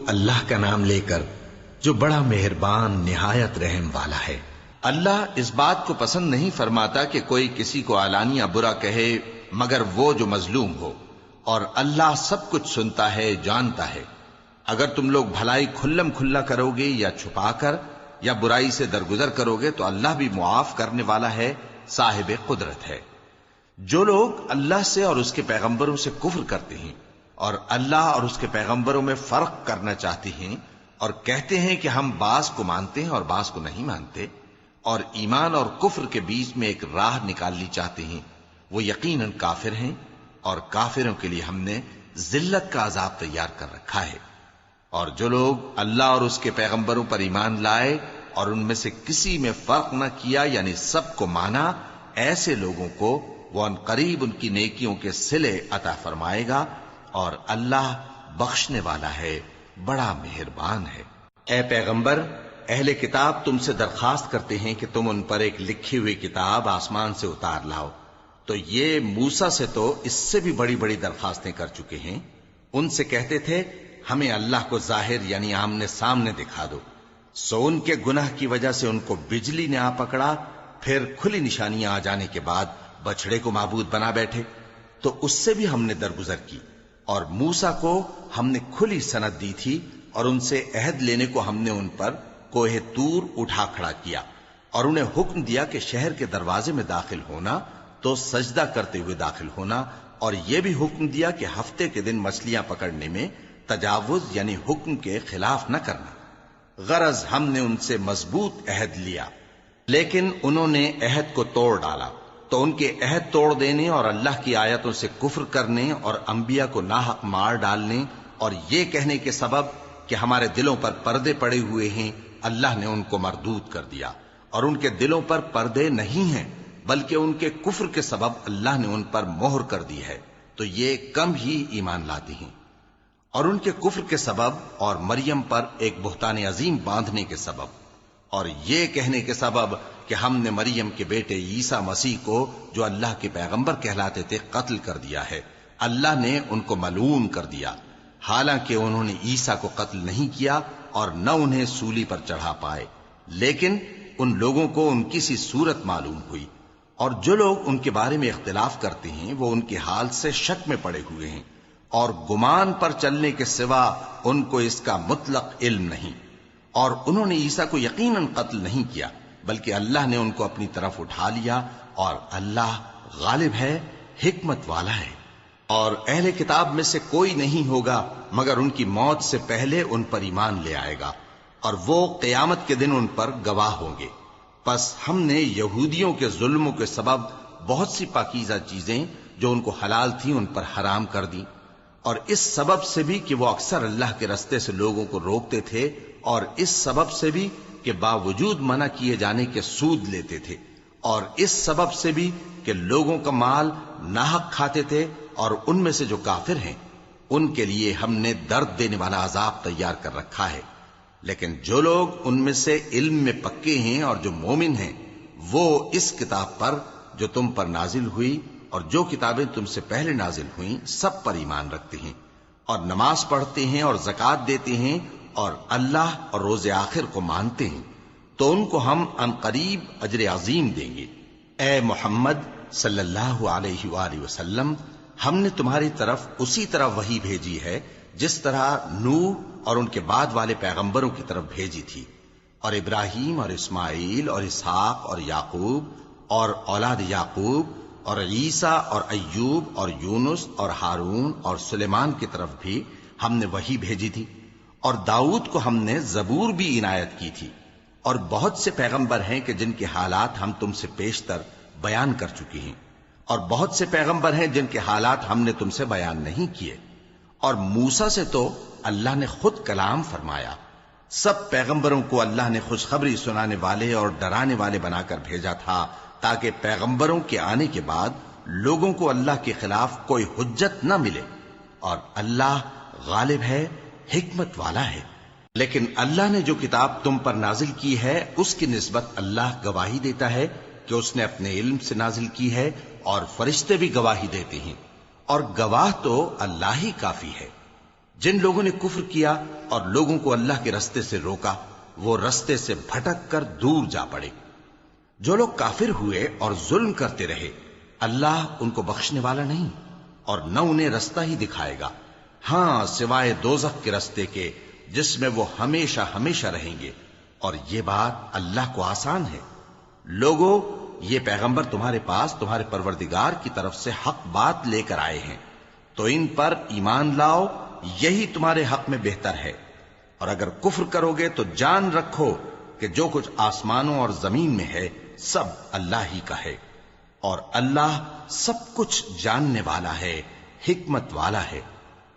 اللہ کا نام لے کر جو بڑا مہربان نہایت رحم والا ہے۔ اللہ اس بات کو پسند نہیں فرماتا کہ کوئی کسی کو علانیہ برا کہے مگر وہ جو مظلوم ہو، اور اللہ سب کچھ سنتا ہے، جانتا ہے۔ اگر تم لوگ بھلائی کھلم کھلا کرو گے یا چھپا کر یا برائی سے درگزر کرو گے تو اللہ بھی معاف کرنے والا ہے، صاحب قدرت ہے۔ جو لوگ اللہ سے اور اس کے پیغمبروں سے کفر کرتے ہیں اور اللہ اور اس کے پیغمبروں میں فرق کرنا چاہتے ہیں اور کہتے ہیں کہ ہم بعض کو مانتے ہیں اور بعض کو نہیں مانتے، اور ایمان اور کفر کے بیچ میں ایک راہ نکالنی چاہتے ہیں، وہ یقیناً کافر ہیں، اور کافروں کے لیے ہم نے ذلت کا عذاب تیار کر رکھا ہے۔ اور جو لوگ اللہ اور اس کے پیغمبروں پر ایمان لائے اور ان میں سے کسی میں فرق نہ کیا، یعنی سب کو مانا، ایسے لوگوں کو وہ ان قریب ان کی نیکیوں کے صلے عطا فرمائے گا، اور اللہ بخشنے والا ہے، بڑا مہربان ہے۔ اے پیغمبر، اہل کتاب تم سے درخواست کرتے ہیں کہ تم ان پر ایک لکھی ہوئی کتاب آسمان سے اتار لاؤ، تو یہ موسیٰ سے تو اس سے بھی بڑی بڑی درخواستیں کر چکے ہیں۔ ان سے کہتے تھے ہمیں اللہ کو ظاہر یعنی آمنے سامنے دکھا دو، سو ان کے گناہ کی وجہ سے ان کو بجلی نے آ پکڑا، پھر کھلی نشانیاں آ جانے کے بعد بچڑے کو معبود بنا بیٹھے، تو اس سے بھی ہم نے درگزر کی۔ اور موسیٰ کو ہم نے کھلی سند دی تھی، اور ان سے عہد لینے کو ہم نے ان پر کوہ طور اٹھا کھڑا کیا، اور انہیں حکم دیا کہ شہر کے دروازے میں داخل ہونا تو سجدہ کرتے ہوئے داخل ہونا، اور یہ بھی حکم دیا کہ ہفتے کے دن مچھلیاں پکڑنے میں تجاوز یعنی حکم کے خلاف نہ کرنا۔ غرض ہم نے ان سے مضبوط عہد لیا، لیکن انہوں نے عہد کو توڑ ڈالا، تو ان کے عہد توڑ دینے اور اللہ کی آیتوں سے کفر کرنے اور انبیاء کو ناحق مار ڈالنے اور یہ کہنے کے سبب کہ ہمارے دلوں پر پردے پڑے ہوئے ہیں، اللہ نے ان کو مردود کر دیا، اور ان کے دلوں پر پردے نہیں ہیں بلکہ ان کے کفر کے سبب اللہ نے ان پر مہر کر دی ہے، تو یہ کم ہی ایمان لاتے ہیں۔ اور ان کے کفر کے سبب اور مریم پر ایک بہتان عظیم باندھنے کے سبب اور یہ کہنے کے سبب کہ ہم نے مریم کے بیٹے عیسیٰ مسیح کو جو اللہ کے پیغمبر کہلاتے تھے قتل کر دیا ہے، اللہ نے ان کو ملعون کر دیا، حالانکہ انہوں نے عیسیٰ کو قتل نہیں کیا اور نہ انہیں سولی پر چڑھا پائے، لیکن ان لوگوں کو ان کی سی صورت معلوم ہوئی۔ اور جو لوگ ان کے بارے میں اختلاف کرتے ہیں وہ ان کے حال سے شک میں پڑے ہوئے ہیں، اور گمان پر چلنے کے سوا ان کو اس کا مطلق علم نہیں۔ اور انہوں نے عیسیٰ کو یقیناً قتل نہیں کیا بلکہ اللہ نے ان کو اپنی طرف اٹھا لیا، اور اللہ غالب ہے، حکمت والا ہے۔ اور اہل کتاب میں سے کوئی نہیں ہوگا مگر ان کی موت سے پہلے ان پر ایمان لے آئے گا، اور وہ قیامت کے دن ان پر گواہ ہوں گے۔ پس ہم نے یہودیوں کے ظلموں کے سبب بہت سی پاکیزہ چیزیں جو ان کو حلال تھیں ان پر حرام کر دی، اور اس سبب سے بھی کہ وہ اکثر اللہ کے رستے سے لوگوں کو روکتے تھے، اور اس سبب سے بھی کہ باوجود منع کیے جانے کے سود لیتے تھے، اور اس سبب سے بھی کہ لوگوں کا مال ناحق کھاتے تھے، اور ان میں سے جو کافر ہیں ان کے لیے ہم نے درد دینے والا عذاب تیار کر رکھا ہے۔ لیکن جو لوگ ان میں سے علم میں پکے ہیں اور جو مومن ہیں وہ اس کتاب پر جو تم پر نازل ہوئی اور جو کتابیں تم سے پہلے نازل ہوئیں سب پر ایمان رکھتے ہیں، اور نماز پڑھتے ہیں اور زکوٰۃ دیتے ہیں اور اللہ اور روز آخر کو مانتے ہیں، تو ان کو ہم عنقریب اجر عظیم دیں گے۔ اے محمد صلی اللہ علیہ وآلہ وسلم، ہم نے تمہاری طرف اسی طرح وحی بھیجی ہے جس طرح نوح اور ان کے بعد والے پیغمبروں کی طرف بھیجی تھی، اور ابراہیم اور اسماعیل اور اسحاق اور یعقوب اور اولاد یعقوب اور عیسیٰ اور ایوب اور یونس اور ہارون اور سلیمان کی طرف بھی ہم نے وحی بھیجی تھی، اور داؤد کو ہم نے زبور بھی عنایت کی تھی، اور بہت سے پیغمبر ہیں کہ جن کے حالات ہم تم سے پیشتر بیان کر چکے ہیں، اور بہت سے پیغمبر ہیں جن کے حالات ہم نے تم سے بیان نہیں کیے، اور موسیٰ سے تو اللہ نے خود کلام فرمایا۔ سب پیغمبروں کو اللہ نے خوشخبری سنانے والے اور ڈرانے والے بنا کر بھیجا تھا تاکہ پیغمبروں کے آنے کے بعد لوگوں کو اللہ کے خلاف کوئی حجت نہ ملے، اور اللہ غالب ہے، حکمت والا ہے۔ لیکن اللہ نے جو کتاب تم پر نازل کی ہے اس کی نسبت اللہ گواہی دیتا ہے کہ اس نے اپنے علم سے نازل کی ہے، اور فرشتے بھی گواہی دیتے ہیں، اور گواہ تو اللہ ہی کافی ہے۔ جن لوگوں نے کفر کیا اور لوگوں کو اللہ کے رستے سے روکا وہ رستے سے بھٹک کر دور جا پڑے۔ جو لوگ کافر ہوئے اور ظلم کرتے رہے اللہ ان کو بخشنے والا نہیں اور نہ انہیں رستہ ہی دکھائے گا، ہاں سوائے دوزخ کے رستے کے جس میں وہ ہمیشہ ہمیشہ رہیں گے، اور یہ بات اللہ کو آسان ہے۔ لوگو، یہ پیغمبر تمہارے پاس تمہارے پروردگار کی طرف سے حق بات لے کر آئے ہیں، تو ان پر ایمان لاؤ، یہی تمہارے حق میں بہتر ہے۔ اور اگر کفر کرو گے تو جان رکھو کہ جو کچھ آسمانوں اور زمین میں ہے سب اللہ ہی کا ہے، اور اللہ سب کچھ جاننے والا ہے، حکمت والا ہے۔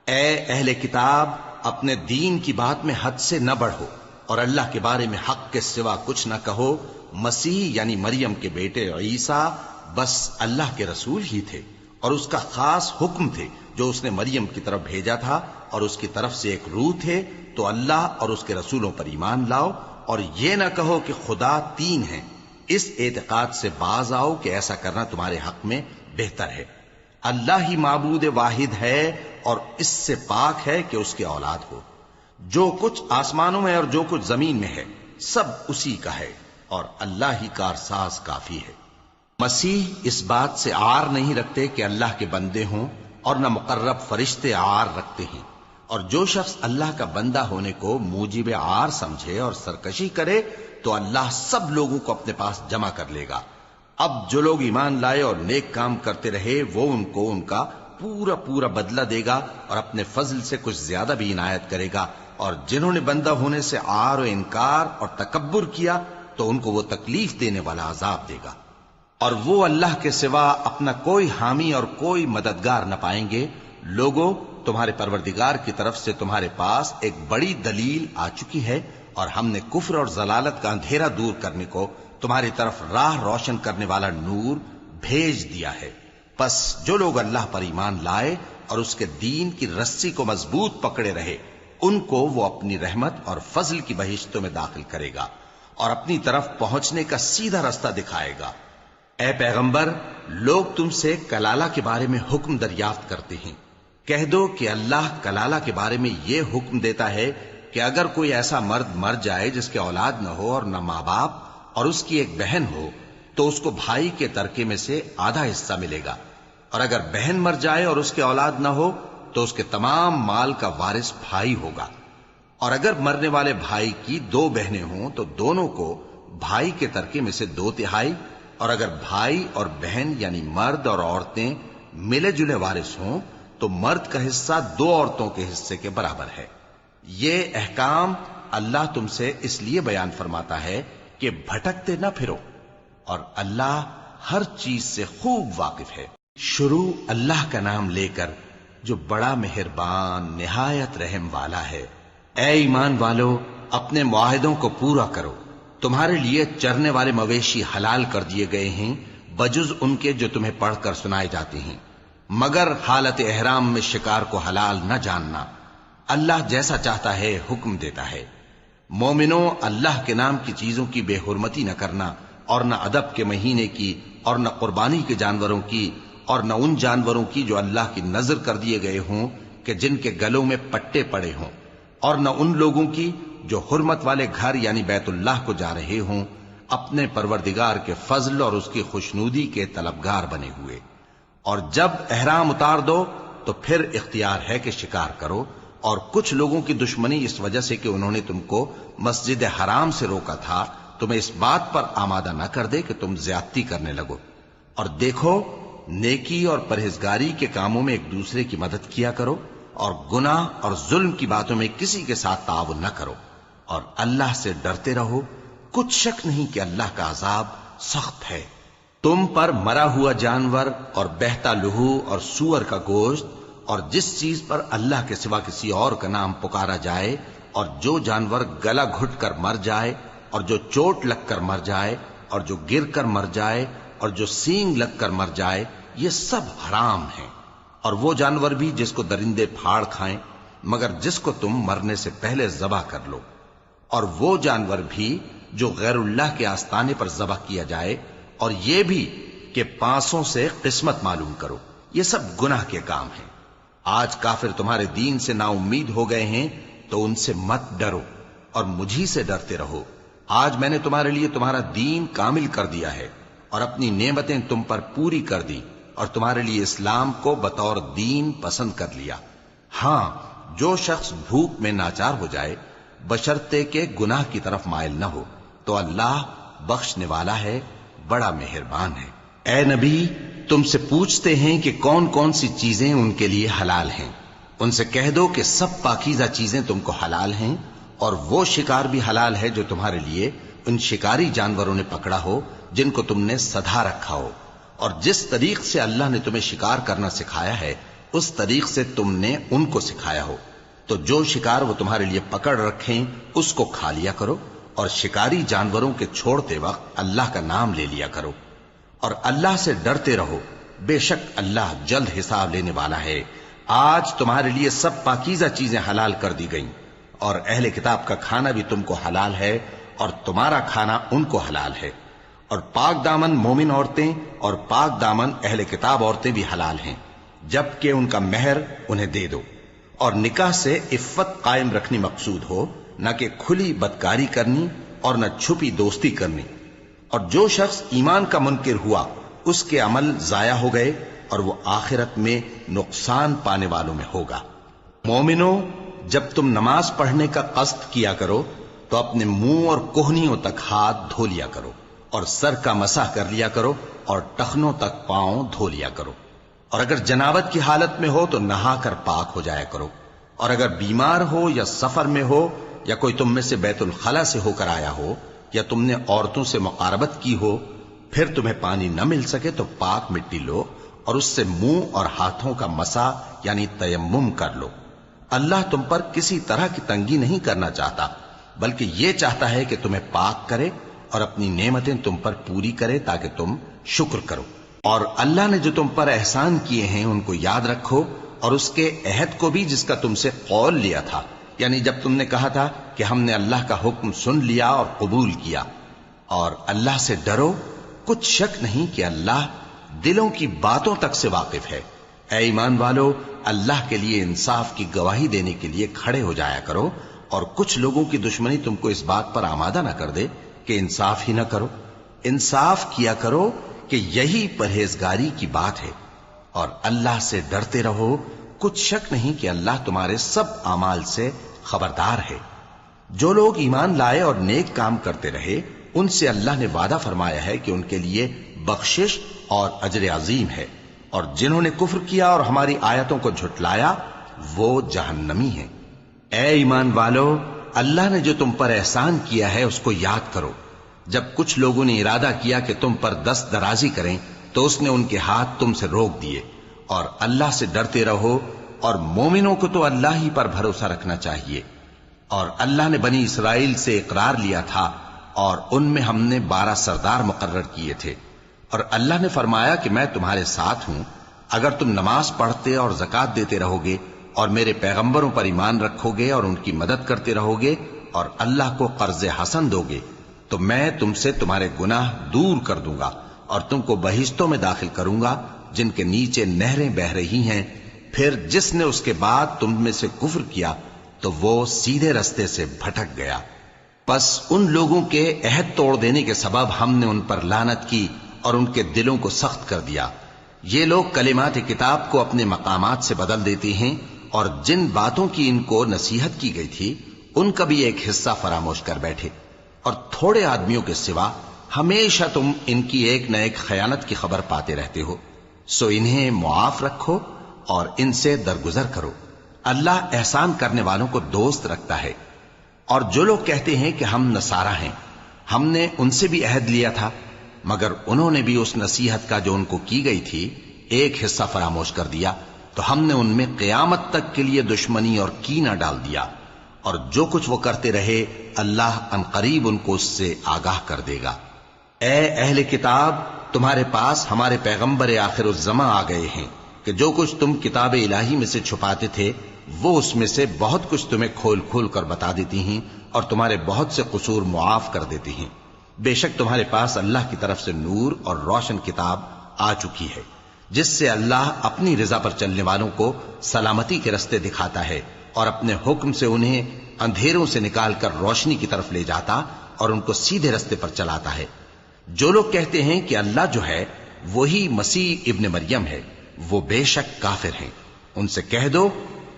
اے اہل کتاب، اپنے دین کی بات میں حد سے نہ بڑھو اور اللہ کے بارے میں حق کے سوا کچھ نہ کہو۔ مسیح یعنی مریم کے بیٹے عیسیٰ بس اللہ کے رسول ہی تھے اور اس کا خاص حکم تھے جو اس نے مریم کی طرف بھیجا تھا، اور اس کی طرف سے ایک روح تھے۔ تو اللہ اور اس کے رسولوں پر ایمان لاؤ اور یہ نہ کہو کہ خدا تین ہیں، اس اعتقاد سے باز آؤ کہ ایسا کرنا تمہارے حق میں بہتر ہے۔ اللہ ہی معبود واحد ہے اور اس سے پاک ہے کہ اس کے اولاد ہو۔ جو کچھ آسمانوں میں اور جو کچھ زمین میں ہے سب اسی کا ہے، اور اللہ ہی کارساز کافی ہے۔ مسیح اس بات سے عار نہیں رکھتے کہ اللہ کے بندے ہوں، اور نہ مقرب فرشتے عار رکھتے ہیں، اور جو شخص اللہ کا بندہ ہونے کو موجب عار سمجھے اور سرکشی کرے تو اللہ سب لوگوں کو اپنے پاس جمع کر لے گا۔ اب جو لوگ ایمان لائے اور نیک کام کرتے رہے وہ ان کو ان کا پورا پورا بدلہ دے گا اور اپنے فضل سے کچھ زیادہ بھی عنایت کرے گا، اور جنہوں نے بندہ ہونے سے عار و انکار اور تکبر کیا تو ان کو وہ تکلیف دینے والا عذاب دے گا، اور وہ اللہ کے سوا اپنا کوئی حامی اور کوئی مددگار نہ پائیں گے۔ لوگوں، تمہارے پروردگار کی طرف سے تمہارے پاس ایک بڑی دلیل آ چکی ہے، اور ہم نے کفر اور ضلالت کا اندھیرا دور کرنے کو تمہاری طرف راہ روشن کرنے والا نور بھیج دیا ہے۔ پس جو لوگ اللہ پر ایمان لائے اور اس کے دین کی رسی کو مضبوط پکڑے رہے ان کو وہ اپنی رحمت اور فضل کی بہشتوں میں داخل کرے گا اور اپنی طرف پہنچنے کا سیدھا رستہ دکھائے گا۔ اے پیغمبر، لوگ تم سے کلالہ کے بارے میں حکم دریافت کرتے ہیں، کہہ دو کہ اللہ کلالہ کے بارے میں یہ حکم دیتا ہے کہ اگر کوئی ایسا مرد مر جائے جس کے اولاد نہ ہو اور نہ ماں باپ اور اس کی ایک بہن ہو تو اس کو بھائی کے ترکے میں سے آدھا حصہ ملے گا، اور اگر بہن مر جائے اور اس کے اولاد نہ ہو تو اس کے تمام مال کا وارث بھائی ہوگا، اور اگر مرنے والے بھائی کی دو بہنیں ہوں تو دونوں کو بھائی کے ترکے میں سے 2/3، اور اگر بھائی اور بہن یعنی مرد اور عورتیں ملے جلے وارث ہوں تو مرد کا حصہ 2 عورتوں کے حصے کے برابر ہے۔ یہ احکام اللہ تم سے اس لیے بیان فرماتا ہے کہ بھٹکتے نہ پھرو، اور اللہ ہر چیز سے خوب واقف ہے۔ شروع اللہ کا نام لے کر جو بڑا مہربان نہایت رحم والا ہے۔ اے ایمان والو، اپنے معاہدوں کو پورا کرو۔ تمہارے لیے چرنے والے مویشی حلال کر دیے گئے ہیں بجز ان کے جو تمہیں پڑھ کر سنائے جاتے ہیں، مگر حالت احرام میں شکار کو حلال نہ جاننا۔ اللہ جیسا چاہتا ہے حکم دیتا ہے۔ مومنوں، اللہ کے نام کی چیزوں کی بے حرمتی نہ کرنا، اور نہ ادب کے مہینے کی، اور نہ قربانی کے جانوروں کی، اور نہ ان جانوروں کی جو اللہ کی نذر کر دیے گئے ہوں کہ جن کے گلوں میں پٹے پڑے ہوں، اور نہ ان لوگوں کی جو حرمت والے گھر یعنی بیت اللہ کو جا رہے ہوں اپنے پروردگار کے فضل اور اس کی خوشنودی کے طلبگار بنے ہوئے۔ اور جب احرام اتار دو تو پھر اختیار ہے کہ شکار کرو، اور کچھ لوگوں کی دشمنی اس وجہ سے کہ انہوں نے تم کو مسجد حرام سے روکا تھا تمہیں اس بات پر آمادہ نہ کر دے کہ تم زیادتی کرنے لگو۔ اور دیکھو، نیکی اور پرہیزگاری کے کاموں میں ایک دوسرے کی مدد کیا کرو، اور گناہ اور ظلم کی باتوں میں کسی کے ساتھ تعاون نہ کرو، اور اللہ سے ڈرتے رہو۔ کچھ شک نہیں کہ اللہ کا عذاب سخت ہے۔ تم پر مرا ہوا جانور اور بہتا لہو اور سور کا گوشت اور جس چیز پر اللہ کے سوا کسی اور کا نام پکارا جائے، اور جو جانور گلا گھٹ کر مر جائے، اور جو چوٹ لگ کر مر جائے، اور جو گر کر مر جائے، اور جو سینگ لگ کر مر جائے، یہ سب حرام ہیں۔ اور وہ جانور بھی جس کو درندے پھاڑ کھائیں، مگر جس کو تم مرنے سے پہلے ذبح کر لو، اور وہ جانور بھی جو غیر اللہ کے آستانے پر ذبح کیا جائے، اور یہ بھی کہ پانسوں سے قسمت معلوم کرو، یہ سب گناہ کے کام ہیں۔ آج کافر تمہارے دین سے نا امید ہو گئے ہیں تو ان سے مت ڈرو اور مجھی سے ڈرتے رہو. آج میں نے تمہارے لیے تمہارا دین کامل کر دیا ہے اور اپنی نعمتیں تم پر پوری کر دی اور تمہارے لیے اسلام کو بطور دین پسند کر لیا. ہاں، جو شخص بھوک میں ناچار ہو جائے بشرطے کہ گناہ کی طرف مائل نہ ہو تو اللہ بخشنے والا ہے، بڑا مہربان ہے. اے نبی، تم سے پوچھتے ہیں کہ کون کون سی چیزیں ان کے لیے حلال ہیں. ان سے کہہ دو کہ سب پاکیزہ چیزیں تم کو حلال ہیں، اور وہ شکار بھی حلال ہے جو تمہارے لیے ان شکاری جانوروں نے پکڑا ہو جن کو تم نے سدھا رکھا ہو، اور جس طریق سے اللہ نے تمہیں شکار کرنا سکھایا ہے اس طریق سے تم نے ان کو سکھایا ہو. تو جو شکار وہ تمہارے لیے پکڑ رکھیں اس کو کھا لیا کرو، اور شکاری جانوروں کے چھوڑتے وقت اللہ کا نام لے لیا کرو، اور اللہ سے ڈرتے رہو، بے شک اللہ جلد حساب لینے والا ہے. آج تمہارے لیے سب پاکیزہ چیزیں حلال کر دی گئیں، اور اہل کتاب کا کھانا بھی تم کو حلال ہے اور تمہارا کھانا ان کو حلال ہے. اور پاک دامن مومن عورتیں اور پاک دامن اہل کتاب عورتیں بھی حلال ہیں، جبکہ ان کا مہر انہیں دے دو. اور نکاح سے عفت قائم رکھنی مقصود ہو، نہ کہ کھلی بدکاری کرنی اور نہ چھپی دوستی کرنی. اور جو شخص ایمان کا منکر ہوا اس کے عمل ضائع ہو گئے اور وہ آخرت میں نقصان پانے والوں میں ہوگا. مومنوں، جب تم نماز پڑھنے کا قصد کیا کرو تو اپنے منہ اور کوہنیوں تک ہاتھ دھو لیا کرو، اور سر کا مسح کر لیا کرو، اور ٹخنوں تک پاؤں دھو لیا کرو. اور اگر جنابت کی حالت میں ہو تو نہا کر پاک ہو جایا کرو. اور اگر بیمار ہو یا سفر میں ہو یا کوئی تم میں سے بیت الخلا سے ہو کر آیا ہو یا تم نے عورتوں سے مقاربت کی ہو، پھر تمہیں پانی نہ مل سکے تو پاک مٹی لو اور اس سے منہ اور ہاتھوں کا مسح یعنی تیمم کر لو. اللہ تم پر کسی طرح کی تنگی نہیں کرنا چاہتا، بلکہ یہ چاہتا ہے کہ تمہیں پاک کرے اور اپنی نعمتیں تم پر پوری کرے تاکہ تم شکر کرو. اور اللہ نے جو تم پر احسان کیے ہیں ان کو یاد رکھو، اور اس کے عہد کو بھی جس کا تم سے قول لیا تھا، یعنی جب تم نے کہا تھا کہ ہم نے اللہ کا حکم سن لیا اور قبول کیا. اور اللہ سے ڈرو، کچھ شک نہیں کہ اللہ دلوں کی باتوں تک سے واقف ہے. اے ایمان والو، اللہ کے لیے انصاف کی گواہی دینے کے لیے کھڑے ہو جایا کرو، اور کچھ لوگوں کی دشمنی تم کو اس بات پر آمادہ نہ کر دے کہ انصاف ہی نہ کرو. انصاف کیا کرو کہ یہی پرہیزگاری کی بات ہے، اور اللہ سے ڈرتے رہو، کچھ شک نہیں کہ اللہ تمہارے سب اعمال سے خبردار ہے. جو لوگ ایمان لائے اور نیک کام کرتے رہے ان سے اللہ نے وعدہ فرمایا ہے کہ ان کے لیے بخشش اور اجر عظیم ہے، اور جنہوں نے کفر کیا اور ہماری آیتوں کو جھٹلایا وہ جہنمی ہیں. اے ایمان والو، اللہ نے جو تم پر احسان کیا ہے اس کو یاد کرو. جب کچھ لوگوں نے ارادہ کیا کہ تم پر دست درازی کریں تو اس نے ان کے ہاتھ تم سے روک دیے. اور اللہ سے ڈرتے رہو، اور مومنوں کو تو اللہ ہی پر بھروسہ رکھنا چاہیے. اور اللہ نے بنی اسرائیل سے اقرار لیا تھا اور ان میں ہم نے 12 سردار مقرر کیے تھے. اور اللہ نے فرمایا کہ میں تمہارے ساتھ ہوں اگر تم نماز پڑھتے اور زکوٰۃ دیتے رہو گے اور میرے پیغمبروں پر ایمان رکھو گے اور ان کی مدد کرتے رہو گے اور اللہ کو قرض حسن دو گے تو میں تم سے تمہارے گناہ دور کر دوں گا اور تم کو بہشتوں میں داخل کروں گا جن کے نیچے نہریں بہ رہی ہیں. پھر جس نے اس کے بعد تم میں سے کفر کیا تو وہ سیدھے رستے سے بھٹک گیا. پس ان لوگوں کے عہد توڑ دینے کے سبب ہم نے ان پر لعنت کی اور ان کے دلوں کو سخت کر دیا. یہ لوگ کلمات کتاب کو اپنے مقامات سے بدل دیتے ہیں اور جن باتوں کی ان کو نصیحت کی گئی تھی ان کا بھی ایک حصہ فراموش کر بیٹھے. اور تھوڑے آدمیوں کے سوا ہمیشہ تم ان کی ایک نہ ایک خیانت کی خبر پاتے رہتے ہو. سو انہیں معاف رکھو اور ان سے درگزر کرو. اللہ احسان کرنے والوں کو دوست رکھتا ہے. اور جو لوگ کہتے ہیں کہ ہم نصارہ ہیں، ہم نے ان سے بھی عہد لیا تھا مگر انہوں نے بھی اس نصیحت کا جو ان کو کی گئی تھی ایک حصہ فراموش کر دیا تو ہم نے ان میں قیامت تک کے لیے دشمنی اور کینہ ڈال دیا. اور جو کچھ وہ کرتے رہے اللہ عنقریب ان کو اس سے آگاہ کر دے گا. اے اہل کتاب، تمہارے پاس ہمارے پیغمبر آخر الزماں آ گئے ہیں کہ جو کچھ تم کتاب الہی میں سے چھپاتے تھے وہ اس میں سے بہت کچھ تمہیں کھول کھول کر بتا دیتی ہیں اور تمہارے بہت سے قصور معاف کر دیتی ہیں. بے شک تمہارے پاس اللہ کی طرف سے نور اور روشن کتاب آ چکی ہے جس سے اللہ اپنی رضا پر چلنے والوں کو سلامتی کے رستے دکھاتا ہے اور اپنے حکم سے انہیں اندھیروں سے نکال کر روشنی کی طرف لے جاتا اور ان کو سیدھے رستے پر چلاتا ہے۔ جو لوگ کہتے ہیں کہ اللہ جو ہے وہی مسیح ابن مریم ہے، وہ بے شک کافر ہیں۔ ان سے کہہ دو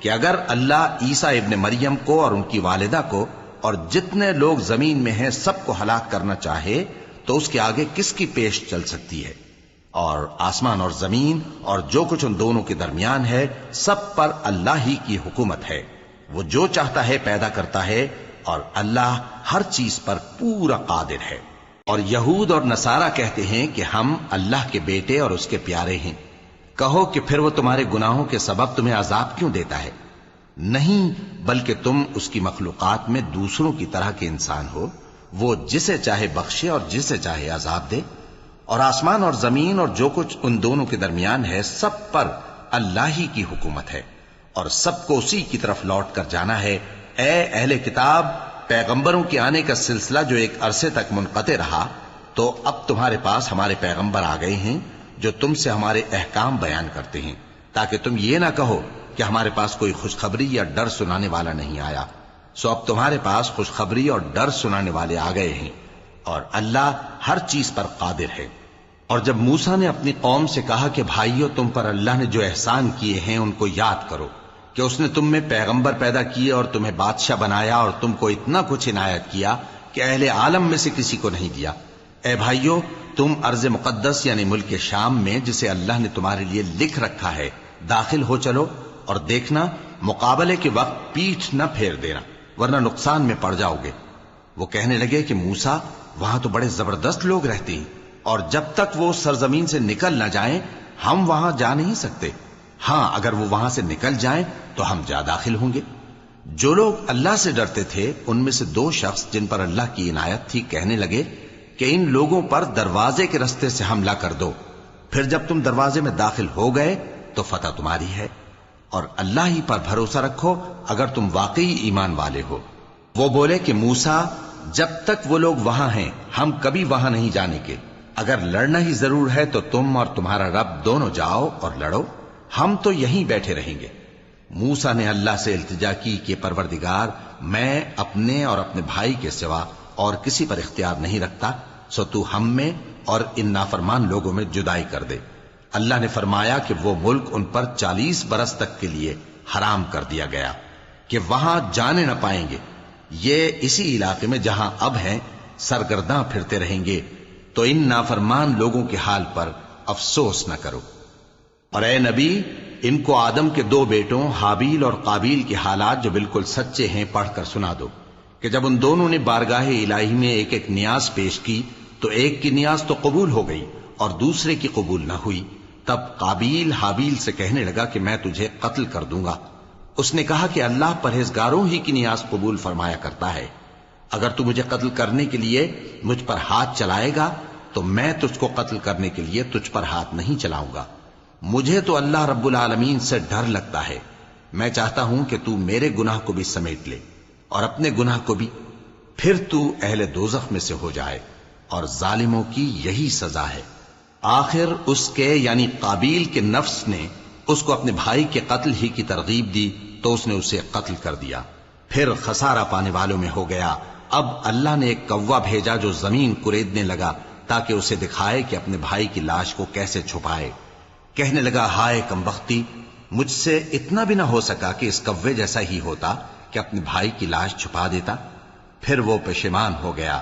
کہ اگر اللہ عیسیٰ ابن مریم کو اور ان کی والدہ کو اور جتنے لوگ زمین میں ہیں سب کو ہلاک کرنا چاہے تو اس کے آگے کس کی پیش چل سکتی ہے؟ اور آسمان اور زمین اور جو کچھ ان دونوں کے درمیان ہے سب پر اللہ ہی کی حکومت ہے۔ وہ جو چاہتا ہے پیدا کرتا ہے اور اللہ ہر چیز پر پورا قادر ہے۔ اور یہود اور نصارہ کہتے ہیں کہ ہم اللہ کے بیٹے اور اس کے پیارے ہیں۔ کہو کہ پھر وہ تمہارے گناہوں کے سبب تمہیں عذاب کیوں دیتا ہے؟ نہیں، بلکہ تم اس کی مخلوقات میں دوسروں کی طرح کے انسان ہو، وہ جسے چاہے بخشے اور جسے چاہے عذاب دے۔ اور آسمان اور زمین اور جو کچھ ان دونوں کے درمیان ہے سب پر اللہ ہی کی حکومت ہے اور سب کو اسی کی طرف لوٹ کر جانا ہے۔ اے اہل کتاب، پیغمبروں کے آنے کا سلسلہ جو ایک عرصے تک منقطع رہا، تو اب تمہارے پاس ہمارے پیغمبر آ گئے ہیں جو تم سے ہمارے احکام بیان کرتے ہیں، تاکہ تم یہ نہ کہو کہ ہمارے پاس کوئی خوشخبری یا ڈر سنانے والا نہیں آیا۔ سو اب تمہارے پاس خوشخبری اور ڈر سنانے والے آ گئے ہیں، اور اللہ ہر چیز پر قادر ہے۔ اور جب موسیٰ نے اپنی قوم سے کہا کہ بھائیو، تم پر اللہ نے جو احسان کیے ہیں ان کو یاد کرو، کہ اس نے تم میں پیغمبر پیدا کیے اور تمہیں بادشاہ بنایا اور تم کو اتنا کچھ عنایت کیا کہ اہل عالم میں سے کسی کو نہیں دیا۔ اے بھائیو، تم ارض مقدس یعنی ملک شام میں جسے اللہ نے تمہارے لیے لکھ رکھا ہے داخل ہو چلو، اور دیکھنا مقابلے کے وقت پیٹھ نہ پھیر دینا ورنہ نقصان میں پڑ جاؤ گے۔ وہ کہنے لگے کہ موسیٰ، وہاں تو بڑے زبردست لوگ رہتے ہیں، اور جب تک وہ سرزمین سے نکل نہ جائیں ہم وہاں جا نہیں سکتے۔ ہاں، اگر وہ وہاں سے نکل جائیں تو ہم جا داخل ہوں گے۔ جو لوگ اللہ سے ڈرتے تھے ان میں سے دو شخص جن پر اللہ کی عنایت تھی کہنے لگے کہ ان لوگوں پر دروازے کے رستے سے حملہ کر دو، پھر جب تم دروازے میں داخل ہو گئے تو فتح تمہاری ہے، اور اللہ ہی پر بھروسہ رکھو اگر تم واقعی ایمان والے ہو۔ وہ بولے کہ موسیٰ، جب تک وہ لوگ وہاں ہیں ہم کبھی وہاں نہیں جانے کے، اگر لڑنا ہی ضرور ہے تو تم اور تمہارا رب دونوں جاؤ اور لڑو، ہم تو یہیں بیٹھے رہیں گے۔ موسیٰ نے اللہ سے التجا کی کہ پروردگار، میں اپنے اور اپنے بھائی کے سوا اور کسی پر اختیار نہیں رکھتا، سو تو ہم میں اور ان نافرمان لوگوں میں جدائی کر دے۔ اللہ نے فرمایا کہ وہ ملک ان پر 40 برس تک کے لیے حرام کر دیا گیا کہ وہاں جانے نہ پائیں گے۔ یہ اسی علاقے میں جہاں اب ہیں سرگرداں پھرتے رہیں گے، تو ان نافرمان لوگوں کے حال پر افسوس نہ کرو۔ اور اے نبی، ان کو آدم کے 2 بیٹوں حابیل اور قابیل کے حالات جو بالکل سچے ہیں پڑھ کر سنا دو کہ جب ان دونوں نے بارگاہ الہی میں ایک ایک نیاز پیش کی تو ایک کی نیاز تو قبول ہو گئی اور دوسرے کی قبول نہ ہوئی۔ تب قابیل حابیل سے کہنے لگا کہ میں تجھے قتل کر دوں گا۔ اس نے کہا کہ اللہ پرہیزگاروں ہی کی نیاز قبول فرمایا کرتا ہے، اگر تو مجھے قتل کرنے کے لیے مجھ پر ہاتھ چلائے گا تو میں تجھ کو قتل کرنے کے لیے تجھ پر ہاتھ نہیں چلاؤں گا۔ مجھے تو اللہ رب العالمین سے ڈر لگتا ہے، میں چاہتا ہوں کہ تو میرے گناہ کو بھی سمیٹ لے اور اپنے گناہ کو بھی، پھر تو اہل دوزخ میں سے ہو جائے، اور ظالموں کی یہی سزا ہے۔ آخر اس کے یعنی قابیل کے نفس نے اس کو اپنے بھائی کے قتل ہی کی ترغیب دی تو اس نے اسے قتل کر دیا، پھر خسارہ پانے والوں میں ہو گیا۔ اب اللہ نے ایک کوا بھیجا جو زمین کریدنے لگا تاکہ اسے دکھائے کہ اپنے بھائی کی لاش کو کیسے چھپائے۔ کہنے لگا، ہائے کمبختی، مجھ سے اتنا بھی نہ ہو سکا کہ اس کوے جیسا ہی ہوتا کہ اپنے بھائی کی لاش چھپا دیتا۔ پھر وہ پشیمان ہو گیا۔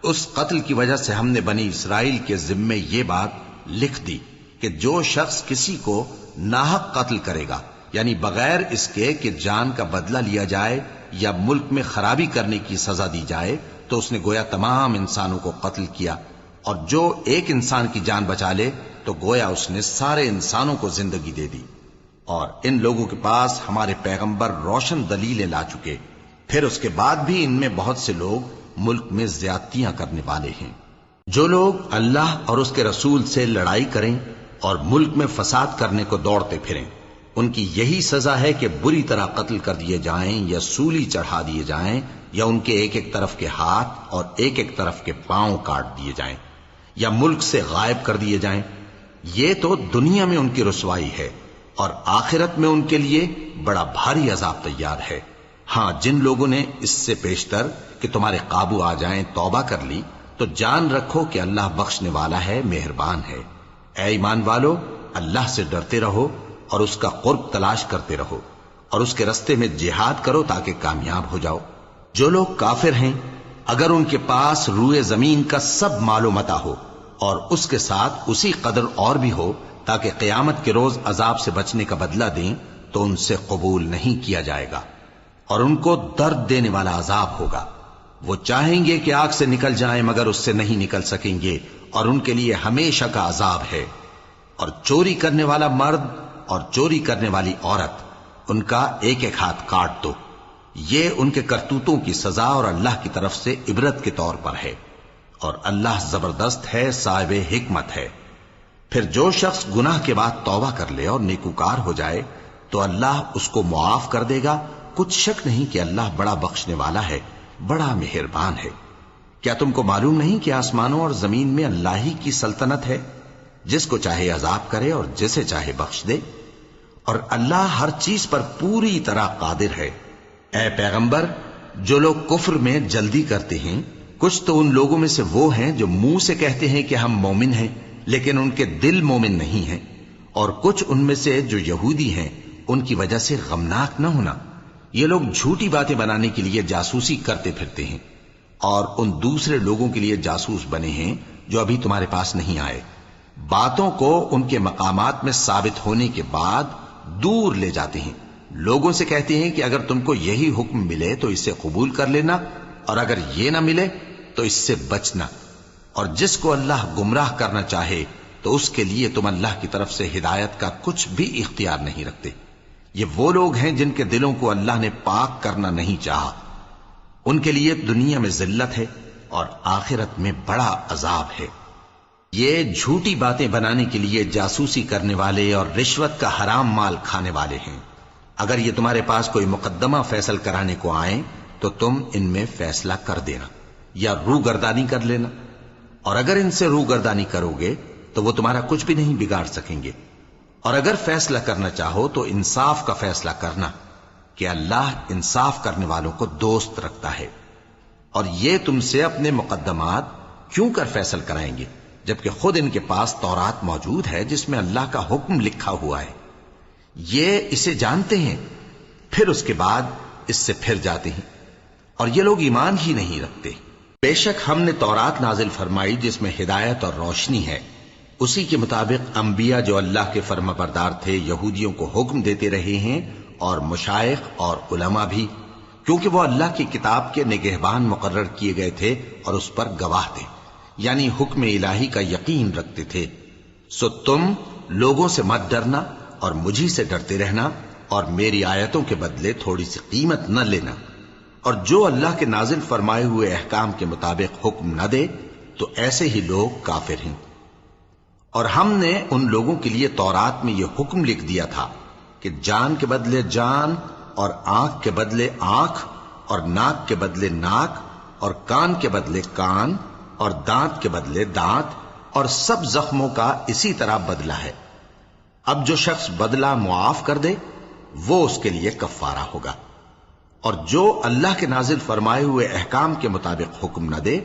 اس قتل کی وجہ سے ہم نے بنی اسرائیل کے ذمے یہ بات لکھ دی کہ جو شخص کسی کو ناحق قتل کرے گا، یعنی بغیر اس کے کہ جان کا بدلہ لیا جائے یا ملک میں خرابی کرنے کی سزا دی جائے، تو اس نے گویا تمام انسانوں کو قتل کیا، اور جو ایک انسان کی جان بچا لے تو گویا اس نے سارے انسانوں کو زندگی دے دی۔ اور ان لوگوں کے پاس ہمارے پیغمبر روشن دلیلیں لا چکے، پھر اس کے بعد بھی ان میں بہت سے لوگ ملک میں زیادتیاں کرنے والے ہیں۔ جو لوگ اللہ اور اس کے رسول سے لڑائی کریں اور ملک میں فساد کرنے کو دوڑتے پھریں، ان کی یہی سزا ہے کہ بری طرح قتل کر دیے جائیں یا سولی چڑھا دیے جائیں، یا ان کے ایک ایک طرف کے ہاتھ اور ایک ایک طرف کے پاؤں کاٹ دیے جائیں، یا ملک سے غائب کر دیے جائیں۔ یہ تو دنیا میں ان کی رسوائی ہے اور آخرت میں ان کے لیے بڑا بھاری عذاب تیار ہے۔ ہاں، جن لوگوں نے اس سے پیشتر کہ تمہارے قابو آ جائیں توبہ کر لی تو جان رکھو کہ اللہ بخشنے والا ہے، مہربان ہے۔ اے ایمان والو، اللہ سے ڈرتے رہو اور اس کا قرب تلاش کرتے رہو اور اس کے رستے میں جہاد کرو تاکہ کامیاب ہو جاؤ۔ جو لوگ کافر ہیں، اگر ان کے پاس روئے زمین کا سب مال و متاع ہو اور اس کے ساتھ اسی قدر اور بھی ہو تاکہ قیامت کے روز عذاب سے بچنے کا بدلہ دیں، تو ان سے قبول نہیں کیا جائے گا اور ان کو درد دینے والا عذاب ہوگا۔ وہ چاہیں گے کہ آگ سے نکل جائیں مگر اس سے نہیں نکل سکیں گے اور ان کے لیے ہمیشہ کا عذاب ہے۔ اور چوری کرنے والا مرد اور چوری کرنے والی عورت، ان کا ایک ایک ہاتھ کاٹ دو۔ یہ ان کے کرتوتوں کی سزا اور اللہ کی طرف سے عبرت کے طور پر ہے، اور اللہ زبردست ہے، صاحب حکمت ہے۔ پھر جو شخص گناہ کے بعد توبہ کر لے اور نیکوکار ہو جائے تو اللہ اس کو معاف کر دے گا۔ کچھ شک نہیں کہ اللہ بڑا بخشنے والا ہے، بڑا مہربان ہے۔ کیا تم کو معلوم نہیں کہ آسمانوں اور زمین میں اللہ ہی کی سلطنت ہے، جس کو چاہے عذاب کرے اور جسے چاہے بخش دے، اور اللہ ہر چیز پر پوری طرح قادر ہے۔ اے پیغمبر، جو لوگ کفر میں جلدی کرتے ہیں، کچھ تو ان لوگوں میں سے وہ ہیں جو منہ سے کہتے ہیں کہ ہم مومن ہیں لیکن ان کے دل مومن نہیں ہیں، اور کچھ ان میں سے جو یہودی ہیں، ان کی وجہ سے غمناک نہ ہونا۔ یہ لوگ جھوٹی باتیں بنانے کے لیے جاسوسی کرتے پھرتے ہیں اور ان دوسرے لوگوں کے لیے جاسوس بنے ہیں جو ابھی تمہارے پاس نہیں آئے۔ باتوں کو ان کے مقامات میں ثابت ہونے کے بعد دور لے جاتے ہیں، لوگوں سے کہتے ہیں کہ اگر تم کو یہی حکم ملے تو اسے قبول کر لینا، اور اگر یہ نہ ملے تو اس سے بچنا، اور جس کو اللہ گمراہ کرنا چاہے تو اس کے لیے تم اللہ کی طرف سے ہدایت کا کچھ بھی اختیار نہیں رکھتے۔ یہ وہ لوگ ہیں جن کے دلوں کو اللہ نے پاک کرنا نہیں چاہا، ان کے لیے دنیا میں ذلت ہے اور آخرت میں بڑا عذاب ہے۔ یہ جھوٹی باتیں بنانے کے لیے جاسوسی کرنے والے اور رشوت کا حرام مال کھانے والے ہیں۔ اگر یہ تمہارے پاس کوئی مقدمہ فیصل کرانے کو آئیں تو تم ان میں فیصلہ کر دینا یا روگردانی کر لینا، اور اگر ان سے روگردانی کرو گے تو وہ تمہارا کچھ بھی نہیں بگاڑ سکیں گے۔ اور اگر فیصلہ کرنا چاہو تو انصاف کا فیصلہ کرنا کہ اللہ انصاف کرنے والوں کو دوست رکھتا ہے۔ اور یہ تم سے اپنے مقدمات کیوں کر فیصل کرائیں گے جبکہ خود ان کے پاس تورات موجود ہے جس میں اللہ کا حکم لکھا ہوا ہے۔ یہ اسے جانتے ہیں، پھر اس کے بعد اس سے پھر جاتے ہیں، اور یہ لوگ ایمان ہی نہیں رکھتے۔ بے شک ہم نے تورات نازل فرمائی جس میں ہدایت اور روشنی ہے، اسی کے مطابق انبیاء جو اللہ کے فرما بردار تھے یہودیوں کو حکم دیتے رہے ہیں، اور مشائخ اور علماء بھی، کیونکہ وہ اللہ کی کتاب کے نگہبان مقرر کیے گئے تھے اور اس پر گواہ تھے، یعنی حکم الہی کا یقین رکھتے تھے۔ سو تم لوگوں سے مت ڈرنا اور مجھی سے ڈرتے رہنا، اور میری آیتوں کے بدلے تھوڑی سی قیمت نہ لینا، اور جو اللہ کے نازل فرمائے ہوئے احکام کے مطابق حکم نہ دے تو ایسے ہی لوگ کافر ہیں۔ اور ہم نے ان لوگوں کے لیے تورات میں یہ حکم لکھ دیا تھا کہ جان کے بدلے جان، اور آنکھ کے بدلے آنکھ، اور ناک کے بدلے ناک، اور کان کے بدلے کان، اور دانت کے بدلے دانت، اور سب زخموں کا اسی طرح بدلہ ہے۔ اب جو شخص بدلہ معاف کر دے وہ اس کے لیے کفارہ ہوگا، اور جو اللہ کے نازل فرمائے ہوئے احکام کے مطابق حکم نہ دے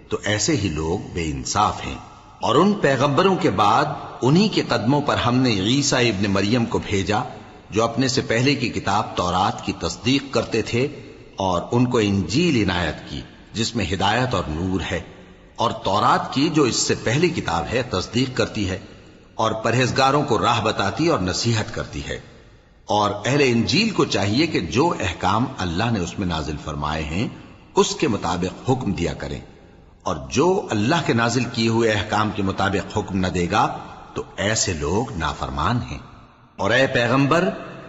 تو ایسے ہی لوگ بے انصاف ہیں۔ اور ان پیغمبروں کے بعد انہی کے قدموں پر ہم نے عیسیٰ ابن مریم کو بھیجا جو اپنے سے پہلے کی کتاب تورات کی تصدیق کرتے تھے، اور ان کو انجیل عنایت کی جس میں ہدایت اور نور ہے، اور تورات کی جو اس سے پہلی کتاب ہے تصدیق کرتی ہے، اور پرہیزگاروں کو راہ بتاتی اور نصیحت کرتی ہے۔ اور اہل انجیل کو چاہیے کہ جو احکام اللہ نے اس میں نازل فرمائے ہیں اس کے مطابق حکم دیا کریں، اور جو اللہ کے نازل کیے ہوئے احکام کے مطابق حکم نہ دے گا تو ایسے لوگ نافرمان ہیں۔ اور اے پیغمبر،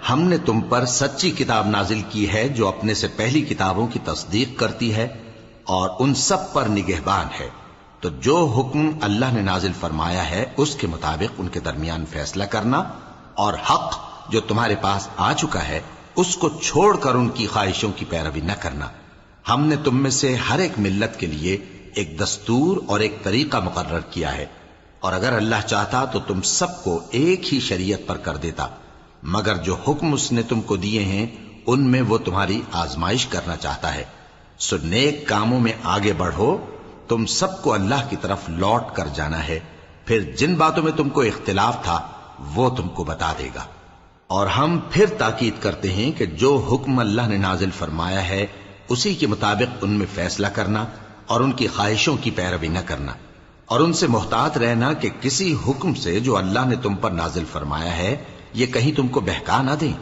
ہم نے تم پر سچی کتاب نازل کی ہے جو اپنے سے پہلی کتابوں کی تصدیق کرتی ہے اور ان سب پر نگہبان ہے، تو جو حکم اللہ نے نازل فرمایا ہے اس کے مطابق ان کے درمیان فیصلہ کرنا، اور حق جو تمہارے پاس آ چکا ہے اس کو چھوڑ کر ان کی خواہشوں کی پیروی نہ کرنا۔ ہم نے تم میں سے ہر ایک ملت کے لیے ایک دستور اور ایک طریقہ مقرر کیا ہے، اور اگر اللہ چاہتا تو تم سب کو ایک ہی شریعت پر کر دیتا، مگر جو حکم اس نے تم کو دیے ہیں ان میں وہ تمہاری آزمائش کرنا چاہتا ہے۔ سو نیک کاموں میں آگے بڑھو، تم سب کو اللہ کی طرف لوٹ کر جانا ہے، پھر جن باتوں میں تم کو اختلاف تھا وہ تم کو بتا دے گا۔ اور ہم پھر تاکید کرتے ہیں کہ جو حکم اللہ نے نازل فرمایا ہے اسی کے مطابق ان میں فیصلہ کرنا اور ان کی خواہشوں کی پیروی نہ کرنا، اور ان سے محتاط رہنا کہ کسی حکم سے جو اللہ نے تم پر نازل فرمایا ہے یہ کہیں تم کو بہکا نہ دیں۔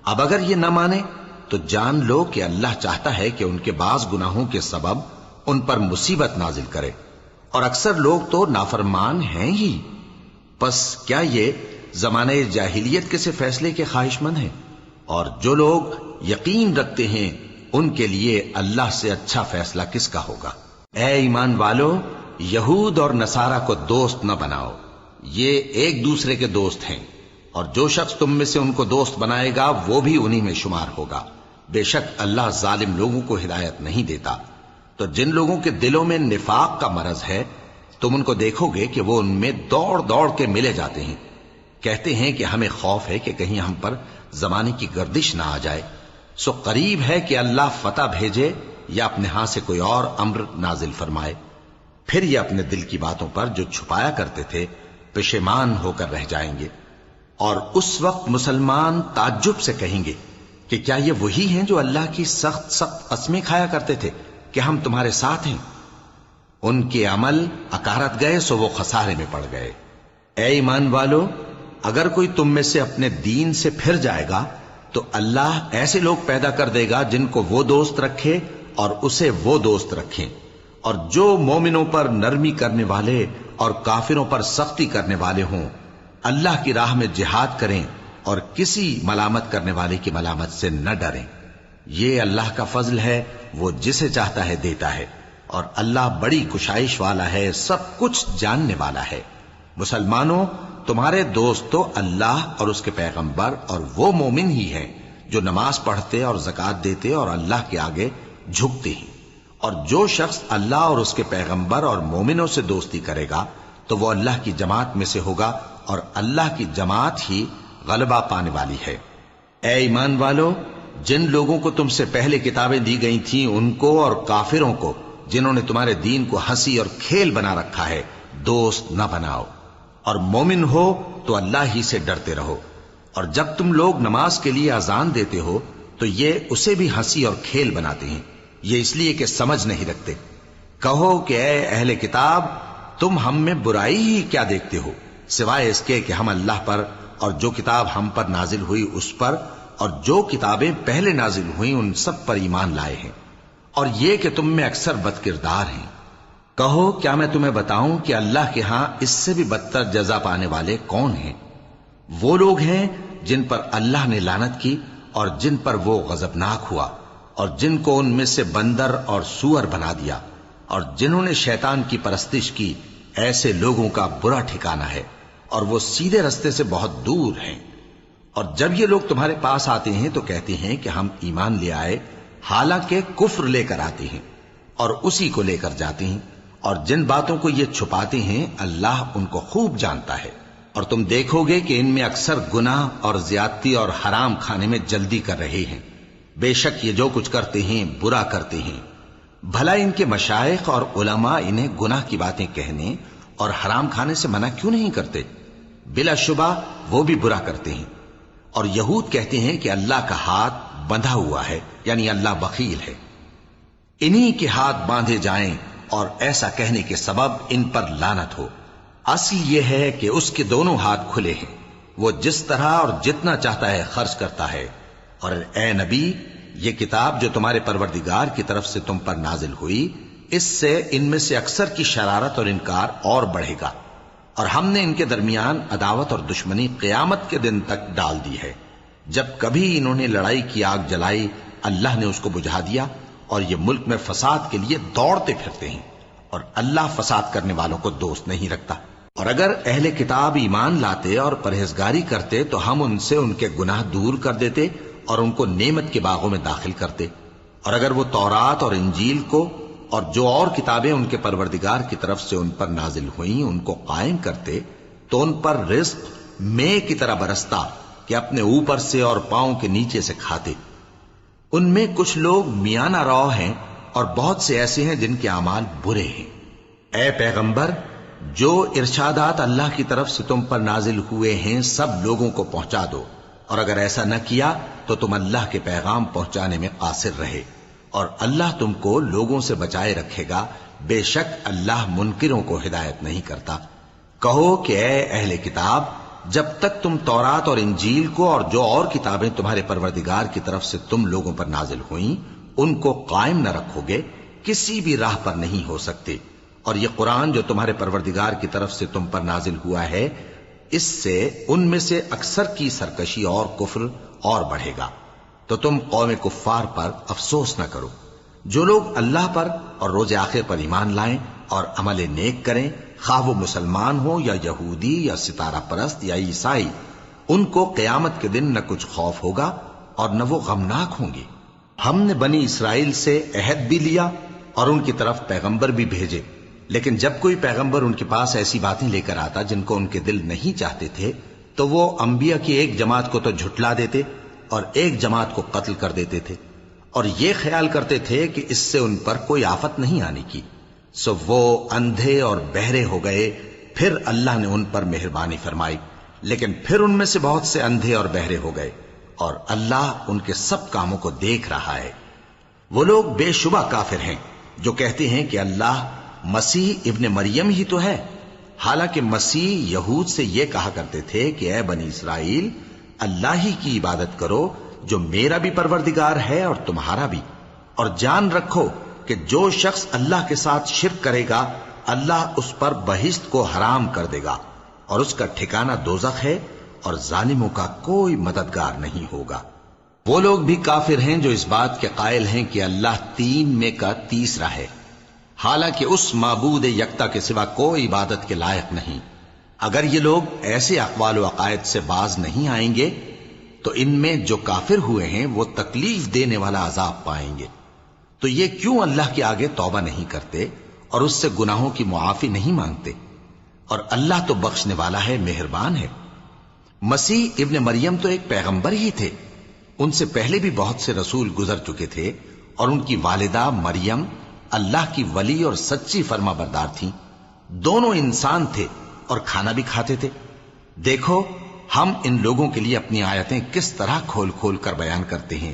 اب اگر یہ نہ مانے تو جان لو کہ اللہ چاہتا ہے کہ ان کے بعض گناہوں کے سبب ان پر مصیبت نازل کرے، اور اکثر لوگ تو نافرمان ہیں ہی۔ پس کیا یہ زمانہ جاہلیت کے سے فیصلے کے خواہش مند ہیں؟ اور جو لوگ یقین رکھتے ہیں ان کے لیے اللہ سے اچھا فیصلہ کس کا ہوگا؟ اے ایمان والو، یہود اور نصارہ کو دوست نہ بناؤ، یہ ایک دوسرے کے دوست ہیں، اور جو شخص تم میں سے ان کو دوست بنائے گا وہ بھی انہی میں شمار ہوگا۔ بے شک اللہ ظالم لوگوں کو ہدایت نہیں دیتا۔ تو جن لوگوں کے دلوں میں نفاق کا مرض ہے تم ان کو دیکھو گے کہ وہ ان میں دوڑ دوڑ کے ملے جاتے ہیں، کہتے ہیں کہ ہمیں خوف ہے کہ کہیں ہم پر زمانے کی گردش نہ آ جائے۔ سو قریب ہے کہ اللہ فتح بھیجے یا اپنے ہاں سے کوئی اور امر نازل فرمائے، پھر یہ اپنے دل کی باتوں پر جو چھپایا کرتے تھے پشیمان ہو کر رہ جائیں گے۔ اور اس وقت مسلمان تعجب سے کہیں گے کہ کیا یہ وہی ہیں جو اللہ کی سخت سخت قسمیں کھایا کرتے تھے کہ ہم تمہارے ساتھ ہیں؟ ان کے عمل اکارت گئے سو وہ خسارے میں پڑ گئے۔ اے ایمان والو، اگر کوئی تم میں سے اپنے دین سے پھر جائے گا تو اللہ ایسے لوگ پیدا کر دے گا جن کو وہ دوست رکھے اور اسے وہ دوست رکھیں، اور جو مومنوں پر نرمی کرنے والے اور کافروں پر سختی کرنے والے ہوں اللہ کی راہ میں جہاد کریں اور کسی ملامت کرنے والے کی ملامت سے نہ ڈریں۔ یہ اللہ کا فضل ہے، وہ جسے چاہتا ہے دیتا ہے، اور اللہ بڑی کشائش والا ہے، سب کچھ جاننے والا ہے۔ مسلمانوں، تمہارے دوست تو اللہ اور اس کے پیغمبر اور وہ مومن ہی ہیں جو نماز پڑھتے اور زکوٰۃ دیتے اور اللہ کے آگے جھکتے ہیں۔ اور جو شخص اللہ اور اس کے پیغمبر اور مومنوں سے دوستی کرے گا تو وہ اللہ کی جماعت میں سے ہوگا، اور اللہ کی جماعت ہی غلبہ پانے والی ہے۔ اے ایمان والو، جن لوگوں کو تم سے پہلے کتابیں دی گئی تھیں ان کو اور کافروں کو جنہوں نے تمہارے دین کو ہنسی اور کھیل بنا رکھا ہے دوست نہ بناؤ، اور مومن ہو تو اللہ ہی سے ڈرتے رہو۔ اور جب تم لوگ نماز کے لیے اذان دیتے ہو تو یہ اسے بھی ہنسی اور کھیل بناتے ہیں، یہ اس لیے کہ سمجھ نہیں رکھتے۔ کہو کہ اے اہل کتاب، تم ہم میں برائی ہی کیا دیکھتے ہو، سوائے اس کے کہ ہم اللہ پر اور جو کتاب ہم پر نازل ہوئی اس پر اور جو کتابیں پہلے نازل ہوئیں ان سب پر ایمان لائے ہیں، اور یہ کہ تم میں اکثر بد کردار ہیں۔ کہو کیا میں تمہیں بتاؤں کہ اللہ کے ہاں اس سے بھی بدتر جزا پانے والے کون ہیں؟ وہ لوگ ہیں جن پر اللہ نے لعنت کی اور جن پر وہ غضبناک ہوا، اور جن کو ان میں سے بندر اور سور بنا دیا، اور جنہوں نے شیطان کی پرستش کی، ایسے لوگوں کا برا ٹھکانہ ہے، اور وہ سیدھے رستے سے بہت دور ہیں۔ اور جب یہ لوگ تمہارے پاس آتے ہیں تو کہتے ہیں کہ ہم ایمان لے آئے، حالانکہ کفر لے کر آتے ہیں اور اسی کو لے کر جاتے ہیں، اور جن باتوں کو یہ چھپاتے ہیں اللہ ان کو خوب جانتا ہے۔ اور تم دیکھو گے کہ ان میں اکثر گناہ اور زیادتی اور حرام کھانے میں جلدی کر رہے ہیں۔ بے شک یہ جو کچھ کرتے ہیں برا کرتے ہیں۔ بھلا ان کے مشائخ اور علماء انہیں گناہ کی باتیں کہنے اور حرام کھانے سے منع کیوں نہیں کرتے؟ بلا شبہ وہ بھی برا کرتے ہیں۔ اور یہود کہتے ہیں کہ اللہ کا ہاتھ بندھا ہوا ہے، یعنی اللہ بخیل ہے۔ انہی کے ہاتھ باندھے جائیں، اور ایسا کہنے کے سبب ان پر لعنت ہو۔ اصل یہ ہے کہ اس کے دونوں ہاتھ کھلے ہیں، وہ جس طرح اور جتنا چاہتا ہے خرچ کرتا ہے۔ اور اے نبی، یہ کتاب جو تمہارے پروردگار کی طرف سے تم پر نازل ہوئی، اس سے ان میں سے اکثر کی شرارت اور انکار اور بڑھے گا، اور ہم نے ان کے درمیان عداوت اور دشمنی قیامت کے دن تک ڈال دی ہے۔ جب کبھی انہوں نے لڑائی کی آگ جلائی، اللہ نے اس کو بجھا دیا، اور یہ ملک میں فساد کے لیے دوڑتے پھرتے ہیں، اور اللہ فساد کرنے والوں کو دوست نہیں رکھتا۔ اور اگر اہل کتاب ایمان لاتے اور پرہیزگاری کرتے تو ہم ان سے ان کے گناہ دور کر دیتے اور ان کو نعمت کے باغوں میں داخل کرتے۔ اور اگر وہ تورات اور انجیل کو اور جو اور کتابیں ان کے پروردگار کی طرف سے ان پر نازل ہوئیں ان کو قائم کرتے تو ان پر رزق مے کی طرح برستا کہ اپنے اوپر سے اور پاؤں کے نیچے سے کھاتے۔ ان میں کچھ لوگ میانہ رو ہیں اور بہت سے ایسے ہیں جن کے اعمال برے ہیں۔ اے پیغمبر، جو ارشادات اللہ کی طرف سے تم پر نازل ہوئے ہیں سب لوگوں کو پہنچا دو، اور اگر ایسا نہ کیا تو تم اللہ کے پیغام پہنچانے میں قاصر رہے، اور اللہ تم کو لوگوں سے بچائے رکھے گا، بے شک اللہ منکروں کو ہدایت نہیں کرتا۔ کہو کہ اے اہل کتاب، جب تک تم تورات اور انجیل کو اور جو اور کتابیں تمہارے پروردگار کی طرف سے تم لوگوں پر نازل ہوئیں ان کو قائم نہ رکھو گے، کسی بھی راہ پر نہیں ہو سکتے۔ اور یہ قرآن جو تمہارے پروردگار کی طرف سے تم پر نازل ہوا ہے، اس سے ان میں سے اکثر کی سرکشی اور کفر اور بڑھے گا، تو تم قوم کفار پر افسوس نہ کرو۔ جو لوگ اللہ پر اور روز آخر پر ایمان لائیں اور عمل نیک کریں، خواہ وہ مسلمان ہو یا یہودی یا ستارہ پرست یا عیسائی، ان کو قیامت کے دن نہ کچھ خوف ہوگا اور نہ وہ غمناک ہوں گے۔ ہم نے بنی اسرائیل سے عہد بھی لیا اور ان کی طرف پیغمبر بھی بھیجے، لیکن جب کوئی پیغمبر ان کے پاس ایسی باتیں لے کر آتا جن کو ان کے دل نہیں چاہتے تھے تو وہ انبیاء کی ایک جماعت کو تو جھٹلا دیتے اور ایک جماعت کو قتل کر دیتے تھے، اور یہ خیال کرتے تھے کہ اس سے ان پر کوئی آفت نہیں آنے کی، سو وہ اندھے اور بہرے ہو گئے۔ پھر اللہ نے ان پر مہربانی فرمائی، لیکن پھر ان میں سے بہت سے اندھے اور بہرے ہو گئے، اور اللہ ان کے سب کاموں کو دیکھ رہا ہے۔ وہ لوگ بے شبہ کافر ہیں جو کہتے ہیں کہ اللہ مسیح ابن مریم ہی تو ہے، حالانکہ مسیح یہود سے یہ کہا کرتے تھے کہ اے بنی اسرائیل، اللہ ہی کی عبادت کرو جو میرا بھی پروردگار ہے اور تمہارا بھی، اور جان رکھو کہ جو شخص اللہ کے ساتھ شرک کرے گا اللہ اس پر بہشت کو حرام کر دے گا، اور اس کا ٹھکانہ دوزخ ہے، اور ظالموں کا کوئی مددگار نہیں ہوگا۔ وہ لوگ بھی کافر ہیں جو اس بات کے قائل ہیں کہ اللہ تین میں کا تیسرا ہے، حالانکہ اس معبود یکتا کے سوا کوئی عبادت کے لائق نہیں۔ اگر یہ لوگ ایسے اقوال و عقائد سے باز نہیں آئیں گے تو ان میں جو کافر ہوئے ہیں وہ تکلیف دینے والا عذاب پائیں گے۔ تو یہ کیوں اللہ کے آگے توبہ نہیں کرتے اور اس سے گناہوں کی معافی نہیں مانگتے؟ اور اللہ تو بخشنے والا ہے، مہربان ہے۔ مسیح ابن مریم تو ایک پیغمبر ہی تھے، ان سے پہلے بھی بہت سے رسول گزر چکے تھے، اور ان کی والدہ مریم اللہ کی ولی اور سچی فرما بردار تھیں۔ دونوں انسان تھے اور کھانا بھی کھاتے تھے۔ دیکھو ہم ان لوگوں کے لیے اپنی آیتیں کس طرح کھول کھول کر بیان کرتے ہیں،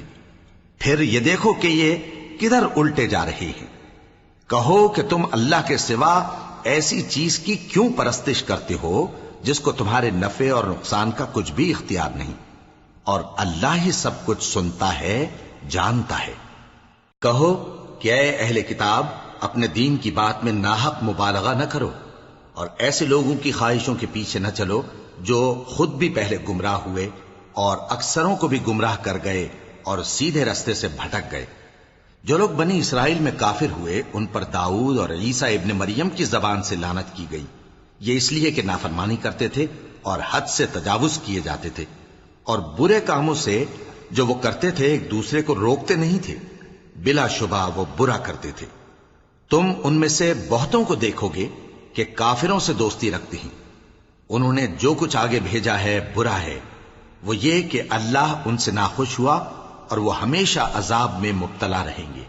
پھر یہ دیکھو کہ یہ کدھر الٹے جا رہے ہیں۔ کہو کہ تم اللہ کے سوا ایسی چیز کی کیوں پرستش کرتے ہو جس کو تمہارے نفع اور نقصان کا کچھ بھی اختیار نہیں، اور اللہ ہی سب کچھ سنتا ہے، جانتا ہے۔ کہو کہ اے اہل کتاب، اپنے دین کی بات میں ناحق مبالغہ نہ کرو، اور ایسے لوگوں کی خواہشوں کے پیچھے نہ چلو جو خود بھی پہلے گمراہ ہوئے اور اکثروں کو بھی گمراہ کر گئے اور سیدھے رستے سے بھٹک گئے۔ جو لوگ بنی اسرائیل میں کافر ہوئے ان پر داؤد اور عیسیٰ ابن مریم کی زبان سے لعنت کی گئی، یہ اس لیے کہ نافرمانی کرتے تھے اور حد سے تجاوز کیے جاتے تھے، اور برے کاموں سے جو وہ کرتے تھے ایک دوسرے کو روکتے نہیں تھے، بلا شبہ وہ برا کرتے تھے۔ تم ان میں سے بہتوں کو دیکھو گے کہ کافروں سے دوستی رکھتے ہیں، انہوں نے جو کچھ آگے بھیجا ہے برا ہے، وہ یہ کہ اللہ ان سے ناخوش ہوا اور وہ ہمیشہ عذاب میں مبتلا رہیں گے۔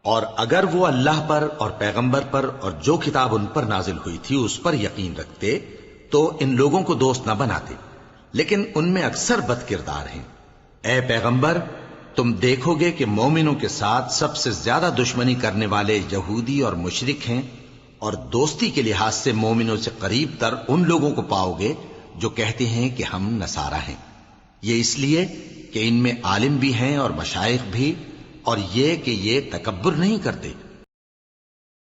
اور اگر وہ اللہ پر اور پیغمبر پر اور جو کتاب ان پر نازل ہوئی تھی اس پر یقین رکھتے تو ان لوگوں کو دوست نہ بناتے، لیکن ان میں اکثر بد کردار ہیں۔ اے پیغمبر، تم دیکھو گے کہ مومنوں کے ساتھ سب سے زیادہ دشمنی کرنے والے یہودی اور مشرک ہیں، اور دوستی کے لحاظ سے مومنوں سے قریب تر ان لوگوں کو پاؤ گے جو کہتے ہیں کہ ہم نصارہ ہیں۔ یہ اس لیے کہ ان میں عالم بھی ہیں اور مشائخ بھی، اور یہ کہ یہ تکبر نہیں کرتے۔